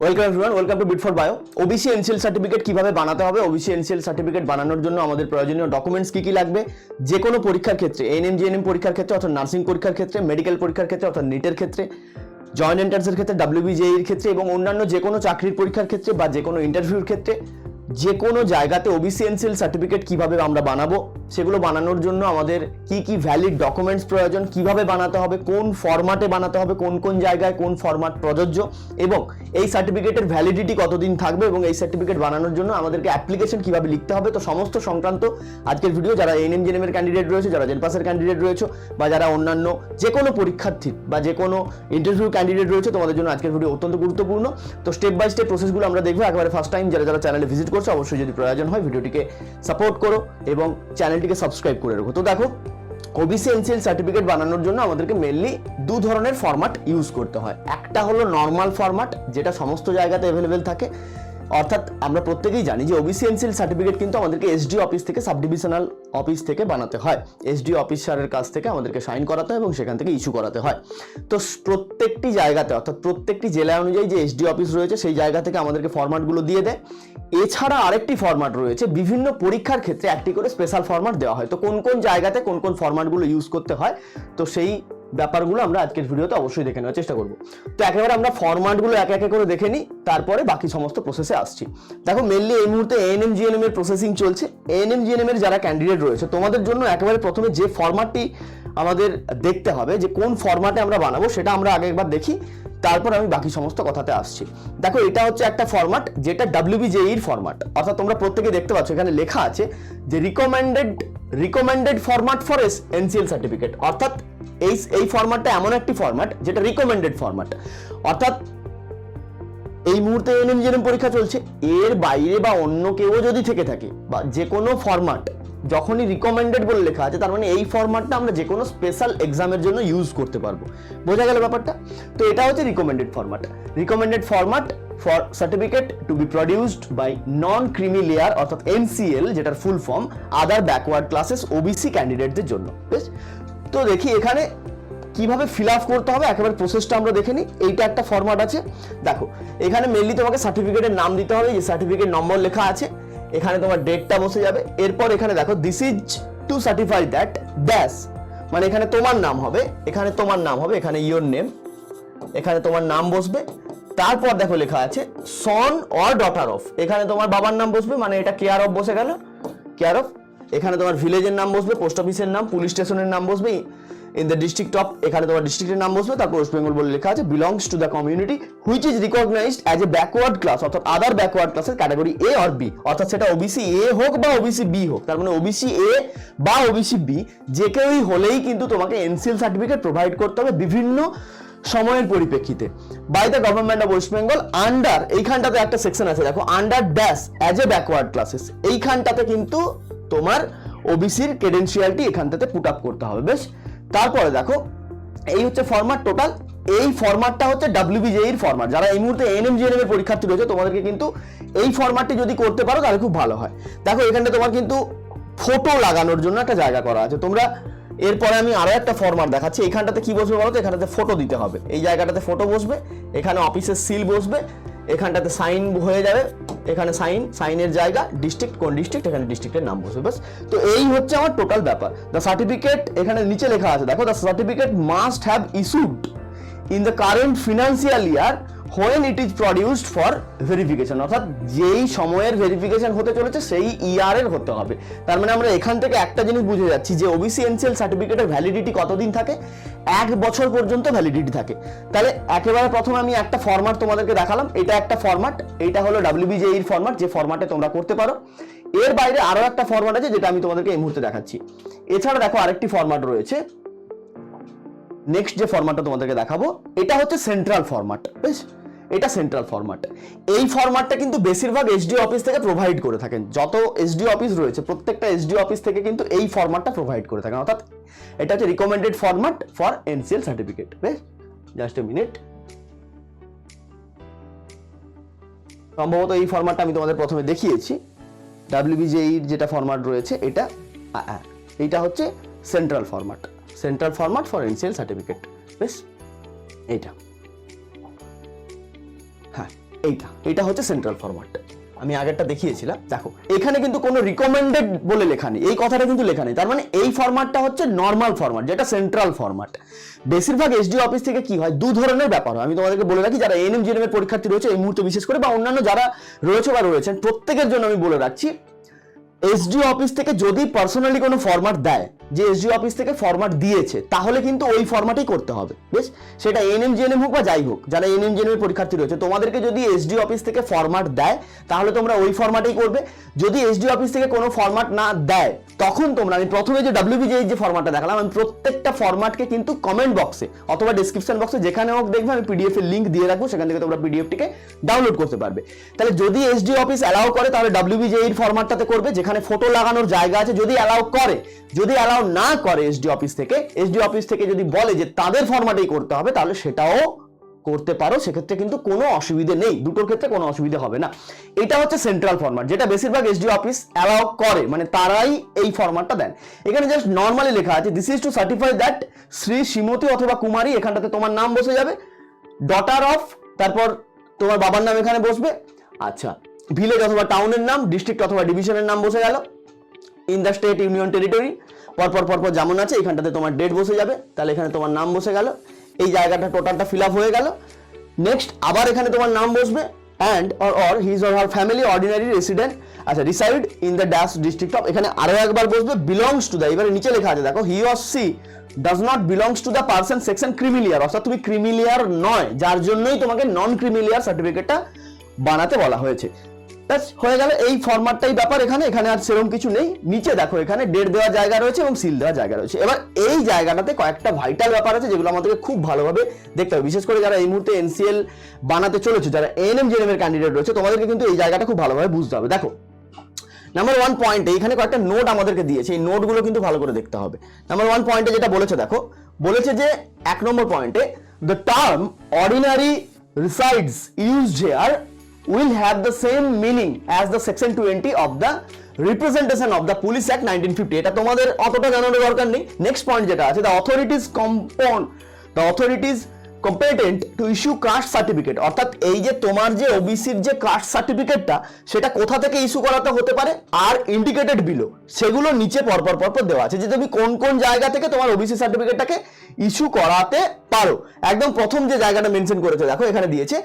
Welcome everyone, welcome to beat for bio. OBC NCL certificate কিভাবে বানাতে হবে, OBC NCL certificate বানানোর জন্য আমাদের প্রয়োজনীয় ডকুমেন্টস কি কি লাগবে, যে কোনো পরীক্ষার ক্ষেত্রে, এএনএম জিএনএম পরীক্ষার ক্ষেত্রে অর্থাৎ নার্সিং পরীক্ষার ক্ষেত্রে, মেডিকেল পরীক্ষার ক্ষেত্রে অর্থাৎ নিটের ক্ষেত্রে, জয়েন্ট এন্ট্রান্সের ক্ষেত্রে, ডাব্লিউবিজেইর ক্ষেত্রে এবং অন্যান্য যে কোনো চাকরির পরীক্ষার ক্ষেত্রে বা যে কোনো ইন্টারভিউর ক্ষেত্রে যে কোনো জায়গাতে ওবিসি এনসিএল সার্টিফিকেট কিভাবে আমরা বানাবো, সেগুলো বানানোর জন্য আমাদের কি কি ভ্যালিড ডকুমেন্টস প্রয়োজন, কিভাবে বানাতে হবে, কোন ফরম্যাটে বানাতে হবে, কোন কোন জায়গায় কোন ফরম্যাট প্রযোজ্য এবং এই সার্টিফিকেটের ভ্যালিডিটি কতদিন থাকবে এবং এই সার্টিফিকেট বানানোর জন্য আমাদেরকে অ্যাপ্লিকেশন কিভাবে লিখতে হবে, তো সমস্ত সংক্রান্ত আজকের ভিডিও। যারা এএনএম জিএনএম এর ক্যান্ডিডেট রয়েছে, যারা জেনপাসের ক্যান্ডিডেট রয়েছে বা যারা অন্যান্য যে কোনো পরীক্ষার্থী বা যে কোনো ইন্টারভিউ ক্যান্ডিডেট রয়েছে, তোমাদের জন্য আজকের ভিডিও অত্যন্ত গুরুত্বপূর্ণ। তো স্টেপ বাই স্টেপ প্রসেসগুলো আমরা দেখবো। একেবারে ফার্স্ট টাইম যারা যারা চ্যানেলে ভিজিট করছে, অবশ্যই যদি প্রয়োজন হয় ভিডিওটিকে সাপোর্ট করো এবং চ্যানেলটিকে সাবস্ক্রাইব করে রাখো। তো দেখো, ওবিসি এনসিএল সার্টিফিকেট বানানোর জন্য আমাদেরকে মেইনলি দু ধরনের ফরম্যাট ইউজ করতে হয়। একটা হলো নর্মাল ফরম্যাট, যেটা সমস্ত জায়গাতে অ্যাভেলেবেল থাকে, অর্থাৎ আমরা প্রত্যেকেই জানি যে ওবিসি এনসিএল সার্টিফিকেট কিন্তু আমাদেরকে এসডি অফিস থেকে, সাব ডিভিশনাল অফিস থেকে বানাতে হয়। এসডি অফিসারের কাছ থেকে আমাদেরকে সাইন করাতে হয় এবং সেখান থেকে ইস্যু করাতে হয়। তো প্রত্যেকটি জায়গাতে অর্থাৎ প্রত্যেকটি জেলা অনুযায়ী যে এসডি অফিস রয়েছে সেই জায়গা থেকে আমাদেরকে ফরম্যাটগুলো দিয়ে দেয়। এছাড়া আরেকটি ফরম্যাট রয়েছে, বিভিন্ন পরীক্ষার ক্ষেত্রে একটি করে স্পেশাল ফরম্যাট দেওয়া হয়। তো কোন কোন জায়গাতে কোন কোন ফরম্যাটগুলো ইউজ করতে হয়, তো সেই ব্যাপারগুলো আমরা আজকের ভিডিওতে অবশ্যই দেখে নেওয়ার চেষ্টা করব। তো একেবারে আমরা ফরম্যাটগুলো এক এক করে দেখে নিই, তারপরে বাকি সমস্ত প্রসেসে আসছি। দেখো, মেনলি এই মুহূর্তে এএনএম জিএনএম এর প্রসেসিং চলছে। এএনএম জিএনএম এর যারা ক্যান্ডিডেট রয়েছে, তোমাদের জন্য একেবারে প্রথমে যে ফরম্যাটটি আমাদের দেখতে হবে, যে কোন ফরম্যাটে আমরা বানাবো, সেটা আমরা আগে একবার দেখি, তারপর আমি বাকি সমস্ত কথাতে আসছি। দেখো, এটা হচ্ছে একটা ফরম্যাট যেটা ডাব্লিউবিজেইর ফরম্যাট, অর্থাৎ তোমরা প্রত্যেকে দেখতে পাচ্ছ এখানে লেখা আছে যে recommended format for NCL certificate, অর্থাৎ এই ফরম্যাটটা এমন একটি ফরম্যাট যেটা রিকমেন্ডেড ফরম্যাট। অর্থাৎ এই মুহূর্তে এএনএম জিএনএম পরীক্ষা চলছে, এর বাইরে বা অন্য কেউ যদি থেকে থাকে বা যে কোনো ফরম্যাট যখনই রিকমেন্ডেড বলে লেখা আছে, তার মানে এই ফরম্যাটটা আমরা যে কোনো স্পেশাল এক্সামের জন্য ইউজ করতে পারবো। বোঝা গেল ব্যাপারটা? তো এটা হচ্ছে recommended format for certificate to be produced by non creamy layer, অর্থাৎ এনসিএল, যেটার full form other backward classes OBC ক্যান্ডিডেটদের জন্য। বেশ, তো দেখি এখানে কিভাবে ফিল আপ করতে হবে, একেবারে প্রসেসটা আমরা দেখে নিই। এইটা একটা ফরম্যাট আছে। দেখো, এখানে মেনলি তোমাকে সার্টিফিকেটের নাম দিতে হবে, যে সার্টিফিকেট নম্বর লেখা আছে, এখানে তোমার ডেটটা বসে যাবে। এরপর এখানে দেখো, this is to certify that dash, মানে এখানে তোমার নাম হবে, এখানে তোমার নাম হবে, এখানে ইওর নেম, এখানে তোমার নাম বসবে। তারপর দেখো লেখা আছে সন অর ডটার অফ, এখানে তোমার বাবার নাম বসবে, মানে এটা কেয়ার অফ বসে গেল, কেয়ার অফ। এখানে তোমার ভিলেজের নাম বসবে, পোস্ট অফিসের নাম, পুলিশ স্টেশনের নাম বসবে, ইন দ্য ডিস্ট্রিক্ট অফ, এখানে তোমার ডিস্ট্রিক্টের নাম বসবে। তারপর ওয়েস্ট বেঙ্গল বলে লেখা আছে, belongs to the community which is recognised as a backward class, অর্থাৎ আদার ব্যাকওয়ার্ড ক্লাসের ক্যাটাগরি এ অর বি, অর্থাৎ সেটা ওবিসি এ হোক বা ওবিসি বি হোক, তার মানে ওবিসি এ বা ওবিসি বি যে কেউই হলেই কিন্তু তোমাকে এনসিএল সার্টিফিকেট প্রোভাইড করতে হবে বিভিন্ন সময়ের পরিপ্রেক্ষিতে। By the government of West Bengal under, এইখানটাতে একটা সেকশন আছে দেখো, under dash as a backward classes, এইখানটাতে কিন্তু তোমার ওবিসির ক্রেডেনশিয়ালটি এখানটাতে পুট আপ করতে হবে। বেশ, তারপরে দেখো, এই হচ্ছে ফরম্যাট টোটাল। এই ফরম্যাটটা হচ্ছে ডাব্লিউবিজেইর ফরম্যাট। যারা এই মুহূর্তে এএনএম জিএনএম এর পরীক্ষার্থী রয়েছে, তোমাদেরকে কিন্তু এই ফরম্যাটটি যদি করতে পারো তাহলে খুব ভালো হয়। দেখো, এখানে তোমার কিন্তু ফটো লাগানোর জন্য একটা জায়গা করা আছে। তোমরা এরপরে আমি আরো একটা ফরম্যাট দেখাচ্ছি। এইখানটাতে কি বসবে বলো তো, এখানটাতে ফটো দিতে হবে, এই জায়গাটাতে ফটো বসবে, এখানে অফিসের সিল বসবে, এখানটাতে সাইন হয়ে যাবে, এখানে সাইনের জায়গা, ডিস্ট্রিক্ট কোন ডিস্ট্রিক্ট, এখানে ডিস্ট্রিক্টের নাম বসবে। বাস, তো এই হচ্ছে আমার টোটাল ব্যাপার। দ্য সার্টিফিকেট, এখানে নিচে লেখা আছে দেখো, the certificate must have issued in the current financial year when it is produced for verification, অর্থাৎ যেই সময়ের ভেরিফিকেশন হতে চলেছে সেই ইয়ারের হতে হবে। তার মানে আমরা এখান থেকে একটা জিনিস বুঝে যাচ্ছি যে ওবিসি এনসিএল সার্টিফিকেটের ভ্যালিডিটি কতদিন থাকে, 1 বছর পর্যন্ত ভ্যালিডিটি থাকে। তাহলে একেবারে প্রথমে আমি একটা ফরম্যাট তোমাদেরকে দেখালাম, এটা একটা ফরম্যাট, এটা হলো ডাব্লিউবিজেইর ফরম্যাট, যে ফরম্যাটে তোমরা করতে পারো। এর বাইরে আরো একটা ফরম্যাট আছে যেটা আমি তোমাদেরকে এই মুহূর্তে দেখাচ্ছি। এছাড়া দেখো আরেকটি ফরম্যাট রয়েছে, নেক্সট যে ফরম্যাটটা তোমাদেরকে দেখাবো, এটা হচ্ছে সেন্ট্রাল ফরম্যাট। বেশ, এটা সেন্ট্রাল ফরম্যাট। এই ফরম্যাটটা কিন্তু বেশিরভাগ এসডি অফিস থেকে প্রোভাইড করে থাকেন। যত এসডি অফিস রয়েছে প্রত্যেকটা এসডি অফিস থেকে কিন্তু এই ফরম্যাটটা প্রোভাইড করে থাকেন, অর্থাৎ এটা হচ্ছে recommended format for NCL certificate. বেশ, জাস্ট এ মিনিট। সম্ভবত এই ফরম্যাটটা আমি তোমাদের প্রথমে দেখিয়েছি, ডাব্লিউবিজেইর যেটা ফরম্যাট রয়েছে এটা হচ্ছে central format for NCL certificate. বেশ, এইটা, হ্যাঁ, এইটা হচ্ছে সেন্ট্রাল ফরম্যাট। আমি আগেরটা দেখিয়েছিলাম, দেখো এখানে কিন্তু কোনো রিকমেন্ডেড বলে লেখা নেই, এই কথাটা কিন্তু লেখা নেই। তার মানে এই ফরম্যাটটা হচ্ছে নর্মাল ফরম্যাট, যেটা সেন্ট্রাল ফরম্যাট। বেশিরভাগ এসডিও অফিস থেকে কি হয়, দু ধরনের ব্যাপার হয়। আমি তোমাদেরকে বলে রাখি, যারা এএনএম জিএনএম এর পরীক্ষার্থী রয়েছে এই মুহূর্তে বিশেষ করে, বা অন্যান্য যারা রয়েছে বা রয়েছেন, প্রত্যেকের জন্য আমি বলে রাখছি, এসডিও অফিস থেকে যদি পার্সোনালি কোনো ফরম্যাট দেয়, যে এসডিও অফিস থেকে ফরম্যাট দিয়েছে, তাহলে কিন্তু ওই ফরম্যাটেই করতে হবে। বেশ, সেটা এএনএম জিএনএম হোক বা যাই হোক, যারা এএনএম জিএনএম এর পরীক্ষার্থী রয়েছে, তোমাদেরকে যদি এসডিও অফিস থেকে ফরম্যাট দেয় তাহলে তোমরা ওই ফরম্যাটেই করবে। যদি এসডিও অফিস থেকে কোনো ফরম্যাট না দেয়, তখন তোমরা, আমি প্রথমে যে WBJEE যে ফরম্যাটটা দেখালাম, আমি প্রত্যেকটা ফরম্যাটকে কিন্তু কমেন্ট বক্সে অথবা ডেসক্রিপশন বক্সে যেখানে হোক দেখবে আমি পিডিএফ এর লিংক দিয়ে রাখবো, সেখান থেকে তোমরা পিডিএফটিকে ডাউনলোড করতে পারবে। তাহলে যদি এসডিও অফিস অ্যালাউ করে তাহলে WBJEE এর ফরম্যাটটাতে করবে, যেখানে ফটো লাগানোর জায়গা আছে। যদি অ্যালাউ করে, যদি অ্যালাউ না করে এসডিও অফিস থেকে যদি বলে যে তাদের ফরম্যাটেই করতে হবে, তাহলে সেটাও করতে পারো, সেক্ষেত্রে কিন্তু কোনো অসুবিধে নেই, দুটোর ক্ষেত্রে কোনো অসুবিধা হবে না। এটা হচ্ছে সেন্ট্রাল ফরম্যাট, যেটা বেশিরভাগ এসডিও অফিস অ্যালাউ করে, মানে তারাই এই ফরম্যাটটা দেন। এখানে জাস্ট নর্মালি লেখা আছে, this is to certify that Shri Shrimati অথবা কুমারী, এখানটাতে তোমার নাম বসে যাবে, ডটার অফ, তারপর তোমার বাবার নাম এখানে বসবে। আচ্ছা, ভিলেজ অথবা টাউনের নাম, ডিস্ট্রিক্ট অথবা ডিভিশনের নাম বসে গেল, in the state, union, territory, পরপর যেমন আছে, এখানটাতে তোমার ডেট বসে যাবে, তাহলে এখানে তোমার নাম বসে গেল, এই জায়গাটা টোটালটা ফিল আপ হয়ে গেল। নেক্সট আবার এখানে তোমার নাম বসবে, and or his or her family ordinary resident, আচ্ছা reside in the dash district of, এখানে আরো একবার বসবে বিলংস টু দ্য, এবারে নিচে লেখা আছে দেখো, he or she does not belongs to the person section creamy layer, অর্থাৎ তুমি ক্রিমিলিয়ার নয়, যার জন্যই তোমাকে নন ক্রিমিলিয়ার সার্টিফিকেটটা বানাতে বলা হয়েছে। হয়ে গেল, এই ফরম্যাটটাই ব্যাপার। এখানে আর সেরকম কিছু নেই। নিচে দেখো এখানে ডেট দেওয়ার জায়গা রয়েছে এবং সিল দেওয়ার জায়গা রয়েছে। এবার এই জায়গাটাতে কয়েকটা ভাইটাল ব্যাপার আছে যেগুলো আমাদেরকে খুব ভালোভাবে দেখতে হবে, বিশেষ করে যারা এই মুহূর্তে এনসিএল বানাতে চলেছে, যারা এএনএম জিএনএম এর ক্যান্ডিডেট রয়েছে, তোমাদেরকে কিন্তু এই জায়গাটা খুব ভালোভাবে বুঝতে হবে। দেখো নাম্বার 1 পয়েন্টে এখানে কয়েকটা নোট আমাদেরকে দিয়েছে, এই নোটগুলো কিন্তু ভালো করে দেখতে হবে। নাম্বার 1 পয়েন্টে যেটা বলেছে দেখো, বলেছে যে 1 নম্বর পয়েন্টে, the term ordinary resides used here will have the same meaning as the section 20 of the representation of the police act 1950, এটা তোমাদের অতটা জানানোর দরকার নেই। নেক্সট পয়েন্ট যেটা আছে, the authorities competent to issue caste certificate, অর্থাৎ এই যে তোমার যে ওবিসির যে কাস্ট সার্টিফিকেটটা, সেটা কোথা থেকে ইস্যু করাতে হতে পারে আর ইন্ডিকেটেড বিলো, সেগুলো নিচে পরপর দেওয়া আছে, যে তুমি কোন কোন জায়গা থেকে তোমার ওবিসি সার্টিফিকেটটাকে ইস্যু করাতে পারো। একদম প্রথম যে জায়গাটা মেনশন করেছে দেখো, এখানে দিয়েছে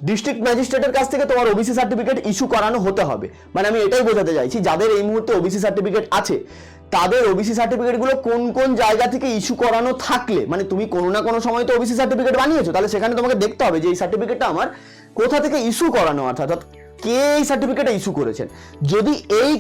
ডিস্ট্রিক্ট ম্যাজিস্ট্রেটের কাছ থেকে তোমার ওবিসি সার্টিফিকেট ইস্যু করানো হতে হবে। মানে আমি এটাই বোঝাতে চাইছি, যাদের এই মুহূর্তে ওবিসি সার্টিফিকেট আছে, তাদের ওবিসি সার্টিফিকেটগুলো কোন কোন জায়গা থেকে ইস্যু করানো থাকলে, মানে তুমি কোনো না কোনো সময় তো ওবিসি সার্টিফিকেট বানিয়েছো, তাহলে সেখানে তোমাকে দেখতে হবে যে এই সার্টিফিকেটটা আমার কোথা থেকে ইস্যু করানো, অর্থাৎ কে এই সার্টিফিকেটটা ইস্যু করেছেন। যদি এই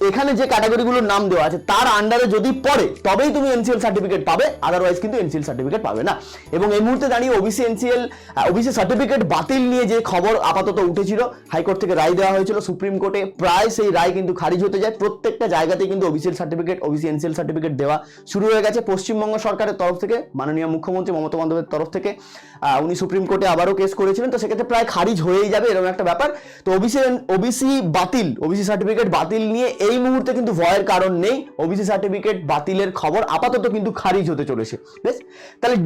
এখানে যে ক্যাটাগরিগুলোর নাম দেওয়া আছে তার আন্ডারে যদি পড়ে, তবেই তুমি এনসিএল সার্টিফিকেট পাবে, আদারওয়াইজ কিন্তু এনসিএল সার্টিফিকেট পাবে না। এবং এই মুহূর্তে দাঁড়িয়ে ওবিসি সার্টিফিকেট বাতিল নিয়ে যে খবর আপাতত উঠেছিল, হাইকোর্ট থেকে রায় দেওয়া হয়েছিল, সুপ্রিম কোর্টে প্রায় সেই রায় কিন্তু খারিজ হতে যায়। প্রত্যেকটা জায়গাতেই কিন্তু ওবিসি এনসিএল সার্টিফিকেট দেওয়া শুরু হয়ে গেছে। পশ্চিমবঙ্গ সরকারের তরফ থেকে, মাননীয় মুখ্যমন্ত্রী মমতা বন্দ্যোপাধ্যায়ের তরফ থেকে উনি সুপ্রিম কোর্টে আবারও কেস করেছিলেন, তো সেক্ষেত্রে প্রায় খারিজ হয়েই যাবে, এরকম একটা ব্যাপার। তো ওবিসি সার্টিফিকেট বাতিল নিয়ে এই মুহূর্তে কিন্তু ভয়ের কারণ নেই। ওবিসি সার্টিফিকেট বাতিলের খবর আপাতত কিন্তু খারিজ হতে চলেছে। বেশ, তাহলে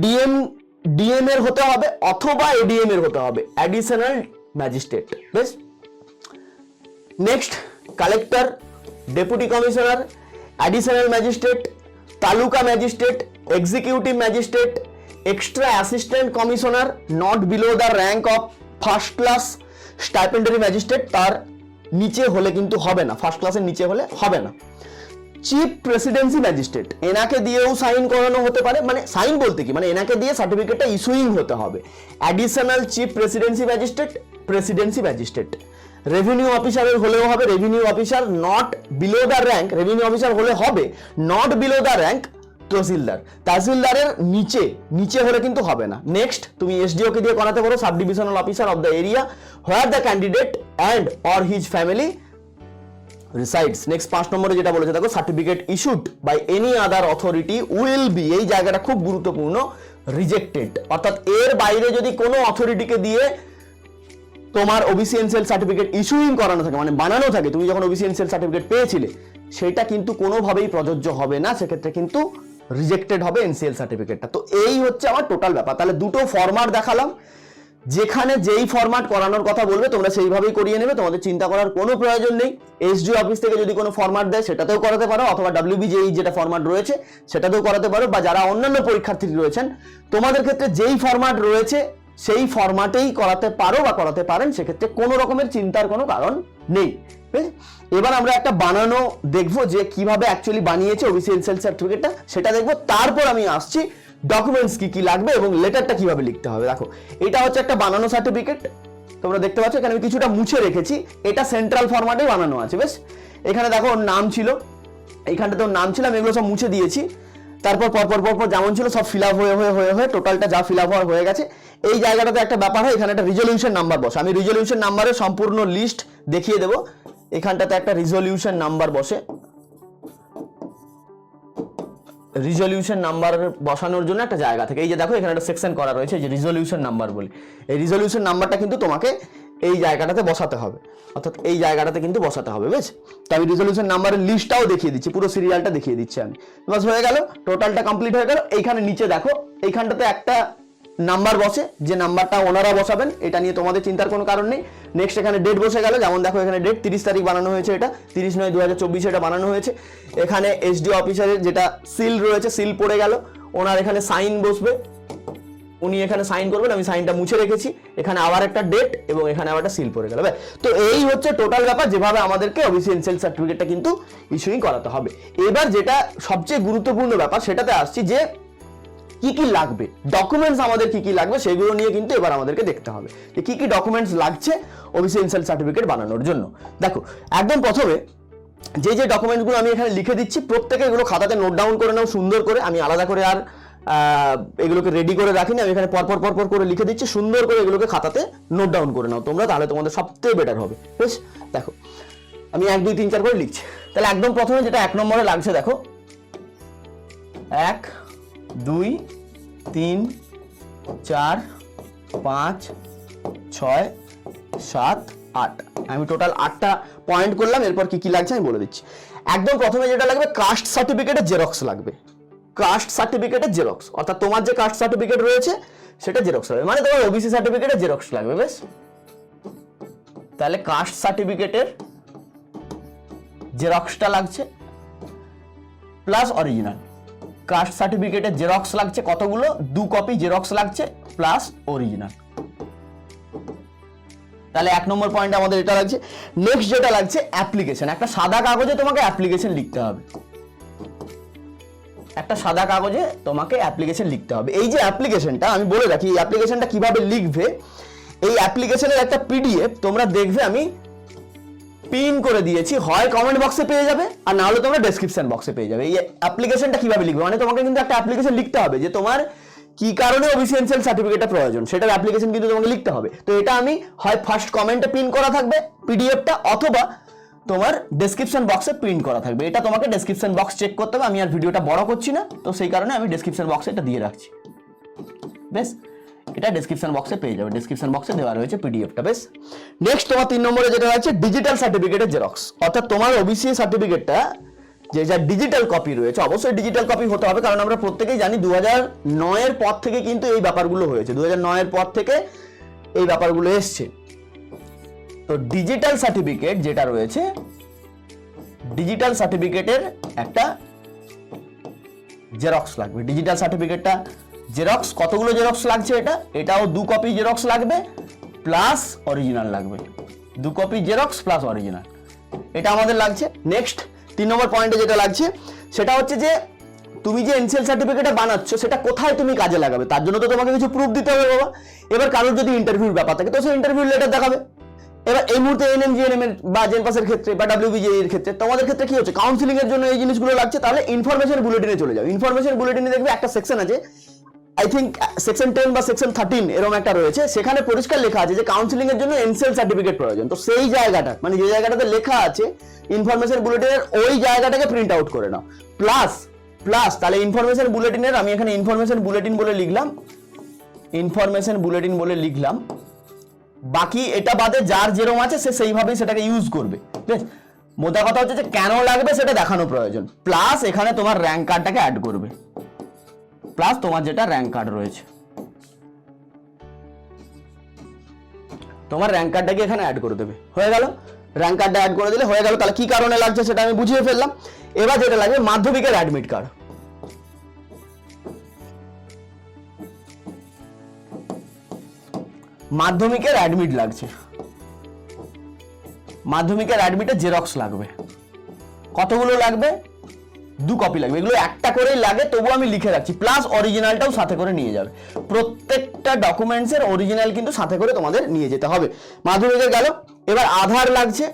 ডিএম এর হতে হবে অথবা এডিএম এর হতে হবে, অ্যাডিশনাল ম্যাজিস্ট্রেট। বেশ, next collector, deputy commissioner, additional magistrate, taluka magistrate, executive magistrate, extra assistant commissioner not below the rank of first class stipendiary magistrate, তার নিচে হলে কিন্তু হবে না, ফার্স্ট ক্লাসের নিচে হলে হবে না। চিফ প্রেসিডেন্সি ম্যাজিস্ট্রেট, এনাকে দিয়েও সাইন করানো হতে পারে, মানে সাইন বলতে কি, মানে এনাকে দিয়ে সার্টিফিকেটটা ইস্যুইং হতে হবে। Additional chief Presidency magistrate, revenue অফিসারের হলেও হবে, revenue officer not below the rank, revenue officer হলে হবে, নট বিলো দ্য র্যাঙ্ক তহসিলদারের নিচে হলে কিন্তু হবে না। নেক্সট তুমি এসডিও কে দিয়ে করাতে পারো, sub divisional officer of the area where the candidate and or his family resides. Next 5 নম্বরে যেটা বলেছে দেখো, certificate issued by any other authority will be, এই জায়গাটা খুব গুরুত্বপূর্ণ, রিজেক্টেড। অর্থাৎ এর বাইরে যদি কোনো অথরিটিকে দিয়ে তোমার ওবিসি এনসিএল সার্টিফিকেট ইস্যুইং করানো থাকে, মানে বানানো থাকে, তুমি যখন ওবিসি এনসিএল সার্টিফিকেট পেয়েছিলে, সেটা কিন্তু কোনোভাবেই প্রযোজ্য হবে না, সেক্ষেত্রে কিন্তু রিজেক্টেড হবে এনসিএল সার্টিফিকেটটা। তো এই হচ্ছে আমার টোটাল ব্যাপার। তাহলে দুটো ফরম্যাট দেখালাম, যেখানে যেই ফরম্যাট করানোর কথা বলবে তোমরা সেইভাবেই করিয়ে নেবে, তোমাদের চিন্তা করার কোনো প্রয়োজন নেই। এসডিও অফিস থেকে যদি কোনো ফরম্যাট দেয় সেটাতেও করাতে পারো, অথবা WBJEE যেটা ফরম্যাট রয়েছে সেটাতেও করাতে পারো, বা যারা অন্যান্য পরীক্ষার্থী রয়েছেন তোমাদের ক্ষেত্রে যেই ফরম্যাট রয়েছে সেই ফরম্যাটেই করাতে পারো বা করাতে পারেন, সেক্ষেত্রে কোনো রকমের চিন্তার কোনো কারণ নেই। এবার আমরা একটা বানানো দেখবো যে কিভাবে অ্যাকচুয়ালি বানিয়েছে ওবিসি এনসিএল সার্টিফিকেটটা, সেটা দেখবো। তারপর আমি আসছি ডকুমেন্টস কি কি লাগবে এবং লেটারটা কিভাবে লিখতে হবে। দেখো এটা হচ্ছে একটা বানানো সার্টিফিকেট, তোমরা দেখতে পাচ্ছ এখানে আমি কিছুটা মুছে রেখেছি, এটা সেন্ট্রাল ফরম্যাটেই বানানো আছে। বেশ, এখানে দেখো ওর নাম ছিল, এইখানটাতে ওর নাম ছিল, আমি এগুলো সব মুছে দিয়েছি। তারপর পরপর যেমন ছিল সব ফিল আপ হয়ে টোটালটা যা ফিল আপ হয়ে গেছে। এই জায়গাটাতে একটা ব্যাপার হয়, এখানে একটা রিজলিউশন নাম্বার বসে, আমি রিজলিউশন নাম্বারের সম্পূর্ণ লিস্ট দেখিয়ে দেবো। এখানটাতে একটা রিজলিউশন নাম্বার বসে, রিজলিউশন নাম্বার বসানোর জন্য একটা জায়গা থেকে এই যে দেখো এখানে একটা সেকশন করা রয়েছে যে রিজলিউশন নাম্বার বলে, এই রিজলিউশন নাম্বারটা কিন্তু তোমাকে এই জায়গাটাতে বসাতে হবে, অর্থাৎ এই জায়গাটাতে কিন্তু বসাতে হবে। বেশ, তো আমি রিজলিউশন নাম্বারের লিস্টটাও দেখিয়ে দিচ্ছি, পুরো সিরিয়ালটা দেখিয়ে দিচ্ছি আমি। বাস হয়ে গেল, টোটালটা কমপ্লিট হয়ে গেল। এইখানে নিচে দেখো এইখানটাতে একটা নাম্বার বসে, যে নাম্বারটা ওনারা বসাবেন, এটা নিয়ে তোমাদের চিন্তার কোনো কারণ নেই। নেক্সট এখানে ডেট বসে গেল, যেমন দেখো এখানে ডেট 30 তারিখ বানানো হয়েছে, এটা 30/9/2024 এটা বানানো হয়েছে। এখানে এসডিও অফিসারের যেটা সিল রয়েছে, সিল পড়ে গেল, ওনার এখানে সাইন বসবে, উনি এখানে সাইন করবেন, আমি সাইনটা মুছে রেখেছি। এখানে আবার একটা ডেট এবং এখানে আবার একটা সিল পড়ে গেল। তো এই হচ্ছে টোটাল ব্যাপার, যেভাবে আমাদেরকে ওবিসি এনসিএল সার্টিফিকেটটা কিন্তু ইস্যুইং করাতে হবে। এবার যেটা সবচেয়ে গুরুত্বপূর্ণ ব্যাপার সেটাতে আসছি, যে কি কি লাগবে, ডকুমেন্টস আমাদের কি কি লাগবে সেগুলো নিয়ে কিন্তু এবার আমাদেরকে দেখতে হবে যে কি কি ডকুমেন্টস লাগছে ওবিসি এনসিএল সার্টিফিকেট বানানোর জন্য। দেখো একদম প্রথমে যে যে ডকুমেন্টসগুলো আমি এখানে লিখে দিচ্ছি, প্রত্যেকে এগুলো খাতাতে নোট ডাউন করে নাও সুন্দর করে। আমি আলাদা করে আর এগুলোকে রেডি করে রাখিনি, আমি এখানে পরপর করে লিখে দিচ্ছি, সুন্দর করে এগুলোকে খাতাতে নোট ডাউন করে নাও তোমরা, তাহলে তোমাদের সবথেকে বেটার হবে। বেশ, দেখো আমি 1 2 3 4 করে লিখছি। তাহলে একদম প্রথমে যেটা 1 নম্বরে লাগছে, দেখো 1 2 3 4 5 6 7 8, আমি টোটাল 8টা পয়েন্ট করলাম। এরপর কি কি লাগছে আমি বলে দিচ্ছি। একদম প্রথমে যেটা লাগবে, কাস্ট সার্টিফিকেটের জেরক্স লাগবে। কাস্ট সার্টিফিকেটের জেরক্স, অর্থাৎ তোমার যে কাস্ট সার্টিফিকেট রয়েছে সেটা জেরক্স লাগবে, মানে তোমার ওবিসি সার্টিফিকেটের জেরক্স লাগবে। বেশ, তাহলে কাস্ট সার্টিফিকেটের জেরক্সটা লাগছে প্লাস অরিজিনাল। কাস্ট সার্টিফিকেটের জেরক্স লাগছে কতগুলো, 2 কপি জেরক্স লাগছে প্লাস অরিজিনাল। তাহলে 1 নম্বর পয়েন্ট আমাদের এটা লাগছে। নেক্সট যেটা লাগছে অ্যাপ্লিকেশন, একটা সাদা কাগজে তোমাকে অ্যাপ্লিকেশন লিখতে হবে, একটা সাদা কাগজে তোমাকে অ্যাপ্লিকেশন লিখতে হবে। এই যে অ্যাপ্লিকেশনটা আমি বলে রাখি, এই অ্যাপ্লিকেশনটা কিভাবে লিখবে, এই অ্যাপ্লিকেশনের একটা পিডিএফ তোমরা দেখবে আমি পিন করে দিয়েছি, হয় কমেন্ট বক্সে পেয়ে যাবে আর না হলে তোমরা ডেসক্রিপশন বক্সে পেয়ে যাবে। এই অ্যাপ্লিকেশনটা কিভাবে লিখবে, মানে তোমাকে কিন্তু একটা অ্যাপ্লিকেশন লিখতে হবে যে তোমার কি কারণে ওবিসি এনসিএল সার্টিফিকেটটা প্রয়োজন, সেটার অ্যাপ্লিকেশন কিন্তু তোমাকে লিখতে হবে। তো এটা আমি হয় ফার্স্ট কমেন্টে পিন করা থাকবে পিডিএফটা, অথবা তোমার ডেসক্রিপশন বক্সে প্রিন্ট করা থাকবে। এটা তোমাকে ডেসক্রিপশন বক্স চেক করতে হবে, আমি আর ভিডিওটা বড় করছি না, তো সেই কারণে আমি ডেসক্রিপশন বক্সে এটা দিয়ে রাখছি। বেশ, এটা ডেসক্রিপশন বক্সে পেয়ে যাবে, ডেসক্রিপশন বক্সে দেওয়া রয়েছে পিডিএফটা। বেশ, নেক্সট তোমার 3 নম্বরে যেটা আছে ডিজিটাল সার্টিফিকেটের জেরক্স, অর্থাৎ তোমার ওবিসি সার্টিফিকেটটা যে যা ডিজিটাল কপি রয়েছে, অবশ্যই ডিজিটাল কপি হতে হবে, কারণ আমরা প্রত্যেকেই জানি 2009 এর পর থেকে কিন্তু এই ব্যাপারগুলো হয়েছে, 2009 এর পর থেকে এই ব্যাপারগুলো এসছে। তো ডিজিটাল সার্টিফিকেট যেটা রয়েছে, ডিজিটাল সার্টিফিকেটের একটা জেরক্স লাগবে। ডিজিটাল সার্টিফিকেটটা জেরক্স, কতগুলো জেরক্স লাগছে, এটাও 2 কপি জেরক্স লাগবে প্লাস অরিজিনাল লাগবে, 2 কপি জেরক্স প্লাস অরিজিনাল, এটা আমাদের লাগছে। নেক্সট 3 নম্বর পয়েন্টে যেটা লাগছে সেটা হচ্ছে যে তুমি যে এনসিএল সার্টিফিকেটটা বানাচ্ছ সেটা কোথায় তুমি কাজে লাগাবে, তার জন্য তো তোমাকে কিছু প্রুফ দিতে হবে বাবা। এবার কারোর যদি ইন্টারভিউর ব্যাপার থাকে তো সে ইন্টারভিউ লেটার দেখাবে। এবার এই মুহূর্তে এনএমজিএনএম এর বা জেনপাসের ক্ষেত্রে বা WBJEE এর ক্ষেত্রে তোমাদের ক্ষেত্রে কি হচ্ছে, কাউন্সিলিং এর জন্য এই জিনিসগুলো লাগছে, তাহলে ইনফরমেশন বুলেটিনে চলে যাও। ইনফরমেশন বুলেটিনে দেখবে একটা সেকশন আছে, আই থিঙ্ক সেকশন 10 বা সেকশন 13 এরকম একটা রয়েছে, সেখানে পরিষ্কার লেখা আছে যে কাউন্সিলিং এর জন্য এনসিএল সার্টিফিকেট প্রয়োজন। তো সেই জায়গাটা, মানে যে জায়গাটাতে লেখা আছে ইনফরমেশন বুলেটিনের, ওই জায়গাটাকে প্রিন্ট আউট করে নাও। প্লাস তাহলে ইনফরমেশন বুলেটিনের, আমি এখানে ইনফরমেশন বুলেটিন বলে লিখলাম, ইনফরমেশন বুলেটিন বলে লিখলাম, বাকি এটা বাদে যার যেরকম আছে সে সেইভাবেই সেটাকে ইউজ করবে। বেশ, মোটা কথা হচ্ছে যে কেন লাগবে সেটা দেখানো প্রয়োজন। প্লাস এখানে তোমার র্যাঙ্ক কার্ডটাকে অ্যাড করবে, প্লাস তোমার যেটা র্যাঙ্ক কার্ড রয়েছে। তোমার র্যাঙ্ক কার্ডটাকে এখানে অ্যাড করে দেবে, হয়ে গেল। র্যাঙ্ক কার্ডটা অ্যাড করে দিলে হয়ে গেল। তাহলে কি কারণে লাগছে সেটা আমি বুঝিয়ে ফেললাম। এবার যেটা লাগবে মাধ্যমিকের অ্যাডমিট কার্ড। মাধ্যমিকের অ্যাডমিট লাগছে, মাধ্যমিকের অ্যাডমিটের জেরক্স লাগবে। কতগুলো লাগবে? 2 কপি লাগবে। এগুলো একটা করেই লাগে, তবু আমি লিখে রাখছি, প্লাস অরিজিনালটাও সাথে করে নিয়ে যাবে। প্রত্যেকটা ডকুমেন্টসের অরিজিনাল কিন্তু সাথে করে তোমাদের নিয়ে যেতে হবে। মাধ্যমিকের গেল। এবার আধার লাগছে,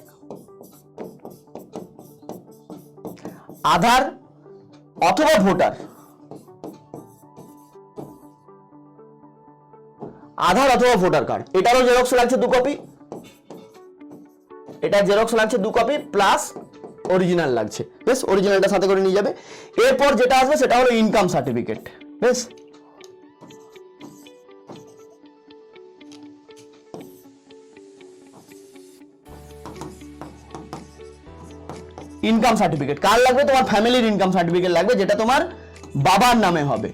আধার অথবা ভোটার, আধার অথবা ভোটার কার্ড, এটারও জেরক্স লাগছে 2 কপি, এটা জেরক্স লাগছে 2 কপি প্লাস অরিজিনাল লাগছে। বেশ, অরিজিনালটা সাথে করে নিয়ে যাবে। এরপর যেটা আসবে সেটা হলো ইনকাম সার্টিফিকেট। বেশ, ইনকাম সার্টিফিকেট কার লাগবে? তোমার ফ্যামিলির ইনকাম সার্টিফিকেট লাগবে, যেটা তোমার বাবার নামে হবে,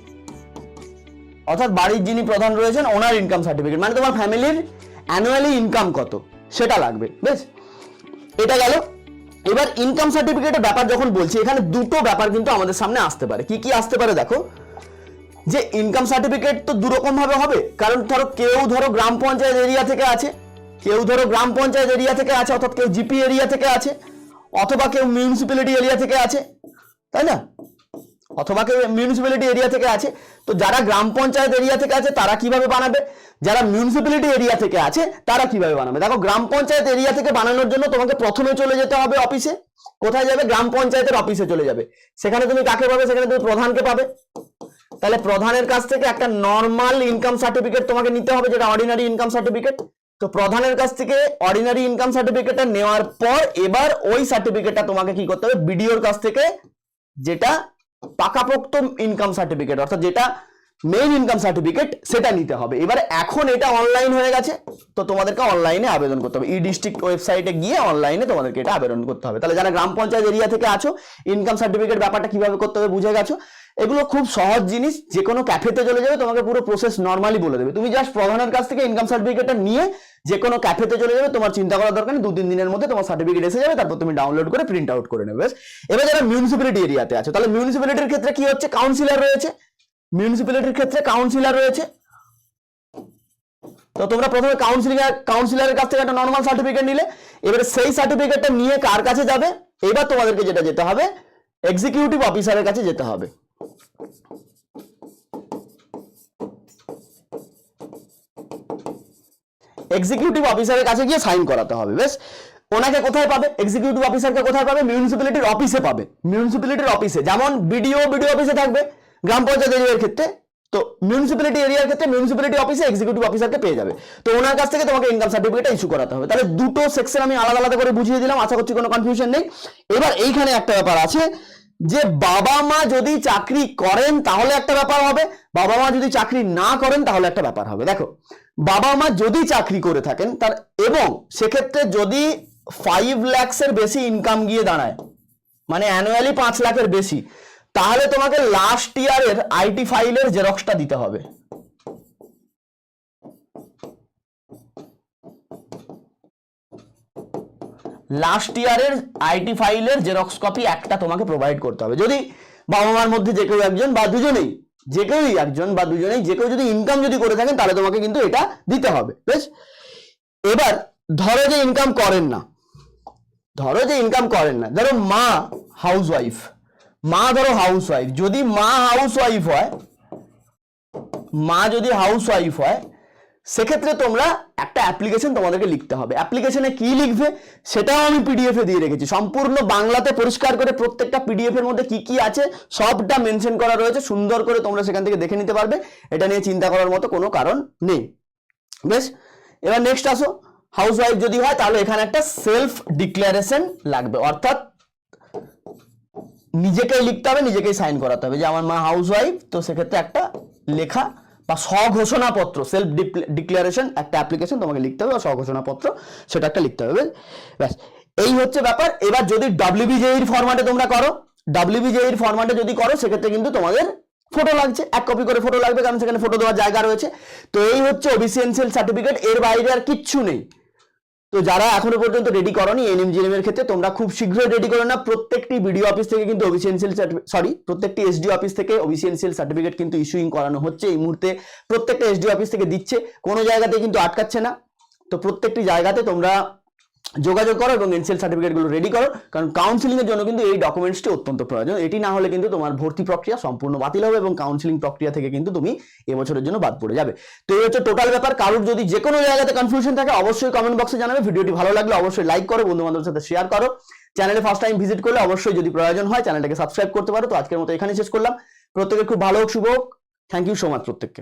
অর্থাৎ বাড়ির যিনি প্রধান রয়েছেন ওনার ইনকাম সার্টিফিকেট, মানে তোমার ফ্যামিলির অ্যানুয়ালি ইনকাম কত সেটা লাগবে। বেশ, এটা গেল। এবার ইনকাম সার্টিফিকেটের ব্যাপার যখন বলছি, এখানে দুটো ব্যাপার কিন্তু আমাদের সামনে আসতে পারে। কি কি আসতে পারে দেখো, যে ইনকাম সার্টিফিকেট তো দুরকম ভাবে হবে, কারণ কেউ গ্রাম পঞ্চায়েত এরিয়া থেকে আছে, কেউ গ্রাম পঞ্চায়েত এরিয়া থেকে আছে, অর্থাৎ কেউ জিপি এরিয়া থেকে আছে, অথবা কেউ মিউনিসিপ্যালিটি এরিয়া থেকে আছে, তাই না? অথবা কেউ মিউনিসিপ্যালিটি এরিয়া থেকে আছে। তো যারা গ্রাম পঞ্চায়েত এরিয়া থেকে আছে তারা কিভাবে বানাবে, যারা মিউনিসিপ্যালিটি এরিয়া থেকে আছে তারা কিভাবে বানাবে? দেখো, গ্রাম পঞ্চায়েত এরিয়া থেকে বানানোর জন্য তোমাকে প্রথমে চলে যেতে হবে অফিসে। কোথায় যাবে? গ্রাম পঞ্চায়েতের অফিসে চলে যাবে। সেখানে তুমি কাকে পাবে? সেখানে তুমি প্রধানকে পাবে। তাহলে প্রধানের কাছ থেকে একটা নর্মাল ইনকাম সার্টিফিকেট তোমাকে নিতে হবে, যেটা অর্ডিনারি ইনকাম সার্টিফিকেট। তো প্রধানের কাছ থেকে অর্ডিনারি ইনকাম সার্টিফিকেটটা নেওয়ার পর এবার ওই সার্টিফিকেটটা তোমাকে কি করতে হবে? বিডিওর কাছ থেকে, যেটা পাকাপোক্ত ইনকাম সার্টিফিকেট, অর্থাৎ যেটা মেইন ইনকাম সার্টিফিকেট, সেটা নিতে হবে। এবারে এখন এটা অনলাইন হয়ে গেছে, তো তোমাদেরকে অনলাইনে আবেদন করতে হবে। ই ডিস্ট্রিক্ট ওয়েবসাইটে গিয়ে অনলাইনে তোমাদেরকে এটা আবেদন করতে হবে। তাহলে যারা গ্রাম পঞ্চায়েত এরিয়া থেকে আছো, ইনকাম সার্টিফিকেট ব্যাপারটা কিভাবে করতে হবে বুঝে গেছো। এগুলো খুব সহজ জিনিস, যে কোনো ক্যাফেতে চলে যাবে, তোমাকে পুরো প্রসেস নর্মালি বলে দেবে। তুমি জাস্ট প্রধানের কাছ থেকে ইনকাম সার্টিফিকেটটা নিয়ে যে কোনো ক্যাফেতে চলে যাবে, তোমার চিন্তা করার দরকার নেই, 2-3 দিনের মধ্যে তোমার সার্টিফিকেট এসে যাবে, তারপর তুমি ডাউনলোড করে প্রিন্ট আউট করে নেবে। এবার যারা মিউনিসিপ্যালিটি এরিয়াতে আছে, তাহলে মিউনিসিপ্যালিটির ক্ষেত্রে কি হচ্ছে? কাউন্সিলর রয়েছে, মিউনিসিপ্যালিটির ক্ষেত্রে কাউন্সিলর রয়েছে। তো তোমরা প্রথমে কাউন্সিলরের কাছ থেকে একটা নর্মাল সার্টিফিকেট নিলে, এবারে সেই সার্টিফিকেটটা নিয়ে কার কাছে যাবে? এবার তোমাদেরকে যেটা যেতে হবে, এক্সিকিউটিভ অফিসারের কাছে যেতে হবে। এক্সিকিউটিভ অফিসারের কাছে গিয়ে সাইন করাতে হবে। বেশ, ওনাকে কোথায় পাবে? এক্সিকিউটিভ অফিসারকে কোথায় পাবে? মিউনিসিপ্যালিটির অফিসে পাবে। মিউনিসিপ্যালিটির অফিসে, যেমন বিডিও অফিসে থাকবে গ্রাম পঞ্চায়েত এরিয়ার ক্ষেত্রে, তো মিউনিসিপ্যালিটি এরিয়ার ক্ষেত্রে মিউনিসিপ্যালিটি অফিসে এক্সিকিউটিভ অফিসারকে পেয়ে যাবে। তো ওনার কাছ থেকে তোমাকে ইনকাম সার্টিফিকেটটা ইস্যু করাতে হবে। তাহলে দুটো সেকশন আমি আলাদা আলাদা করে বুঝিয়ে দিলাম, আশা করছি কোনো কনফিউশন নেই। এবার এইখানে একটা ব্যাপার আছে, যে বাবা মা যদি চাকরি করেন তাহলে একটা ব্যাপার হবে, বাবা মা যদি চাকরি না করেন তাহলে একটা ব্যাপার হবে। দেখো, বাবা মা যদি চাকরি করে থাকেন তার, এবং সেক্ষেত্রে যদি 5 লাখের বেশি ইনকাম গিয়ে দাঁড়ায়, মানে অ্যানুয়ালি 5 লাখের বেশি, তাহলে তোমাকে লাস্ট ইয়ারের আইটি ফাইলের জেরক্সটা দিতে হবে। লাস্ট ইয়ারের আইটি ফাইলের জেরক্স কপি একটা তোমাকে প্রোভাইড করতে হবে। যদি বাবা মার মধ্যে যে কেউ একজন বা দুজনেই, যে কেউ একজন বা দুজনেই, যে কেউ যদি ইনকাম যদি করে থাকেন, তাহলে তোমাকে কিন্তু এটা দিতে হবে। বেশ, এবার ধরো যে ইনকাম করেন না, ধরো মা হাউসওয়াইফ, যদি মা হাউসওয়াইফ হয়, সেক্ষেত্রে তোমরা একটা অ্যাপ্লিকেশন তোমাদেরকে লিখতে হবে। অ্যাপ্লিকেশনে কি লিখবে সেটাও আমি পিডিএফ এ দিয়ে রেখেছি, সম্পূর্ণ বাংলাতে পরিষ্কার করে, প্রত্যেকটা পিডিএফ এর মধ্যে কি কি আছে সবটা মেনশন করা রয়েছে, সুন্দর করে তোমরা সেখান থেকে দেখে নিতে পারবে। এটা নিয়ে চিন্তা করার মতো কোনো কারণ নেই। বেশ, এবার নেক্সট আসো, হাউসওয়াইফ যদি হয় তাহলে এখানে একটা সেলফ ডিক্লারেশন লাগবে, অর্থাৎ নিজেকেই লিখতে হবে, নিজেকেই সাইন করাতে হবে যে আমার মা হাউসওয়াইফ। তো সেক্ষেত্রে একটা লেখা বা স্বঘোষণাপত্র, সেলফ ডিক্লারেশন একটা অ্যাপ্লিকেশন তোমাকে লিখতে হবে, বা স্বঘোষণাপত্র সেটা একটা লিখতে হবে। ব্যাস, এই হচ্ছে ব্যাপার। এবার যদি ডাব্লিউবিজেইর ফরম্যাটে তোমরা করো, ডাব্লিউবিজেইর ফরম্যাটে যদি করো, সেক্ষেত্রে কিন্তু তোমাদের ফটো লাগছে, 1 কপি করে ফটো লাগবে, কারণ সেখানে ফটো দেওয়ার জায়গা রয়েছে। তো এই হচ্ছে ওবিসি এনসিএল সার্টিফিকেট, এর বাইরে আর কিচ্ছু নেই। তো যারা এখনো পর্যন্ত রেডি করনি এনএমজিএনএম এর ক্ষেত্রে তোমরা খুব শীঘ্রই রেডি করো না। প্রত্যেকটি বিডিও অফিস থেকে কিন্তু ওবিসি এনসিএল প্রত্যেকটি এসডিও অফিস থেকে ওবিসি এনসিএল সার্টিফিকেট কিন্তু ইস্যুইং করানো হচ্ছে এই মুহূর্তে। প্রত্যেকটা এসডিও অফিস থেকে দিচ্ছে, কোনো জায়গাতে কিন্তু আটকাচ্ছে না। তো প্রত্যেকটি জায়গাতে তোমরা যোগাযোগ করো এবং এনসিএল সার্টিফিকেটগুলো রেডি করো, কারণ কাউন্সিলিং এর জন্য কিন্তু এই ডকুমেন্টসটি অত্যন্ত প্রয়োজন। এটি না হলে কিন্তু তোমার ভর্তি প্রক্রিয়া সম্পূর্ণ বাতিল হবে এবং কাউন্সিলিং প্রক্রিয়া থেকে কিন্তু তুমি এবছরের জন্য বাদ পড়ে যাবে। তো এই হচ্ছে টোটাল ব্যাপার। কারোর যদি যে কোনো জায়গাতে কনফিউশন থাকে অবশ্যই কমেন্ট বক্সে জানাবে। ভিডিওটি ভালো লাগলে অবশ্যই লাইক করো, বন্ধু বান্ধবের সাথে শেয়ার করো। চ্যানেলে ফার্স্ট টাইম ভিজিট করলে অবশ্যই যদি প্রয়োজন হয় চ্যানেলটাকে সাবস্ক্রাইব করতে পারো। তো আজকের মতো এখানে শেষ করলাম। প্রত্যেকের খুব ভালো হোক, শুভ হোক। থ্যাংক ইউ সো মাচ প্রত্যেককে।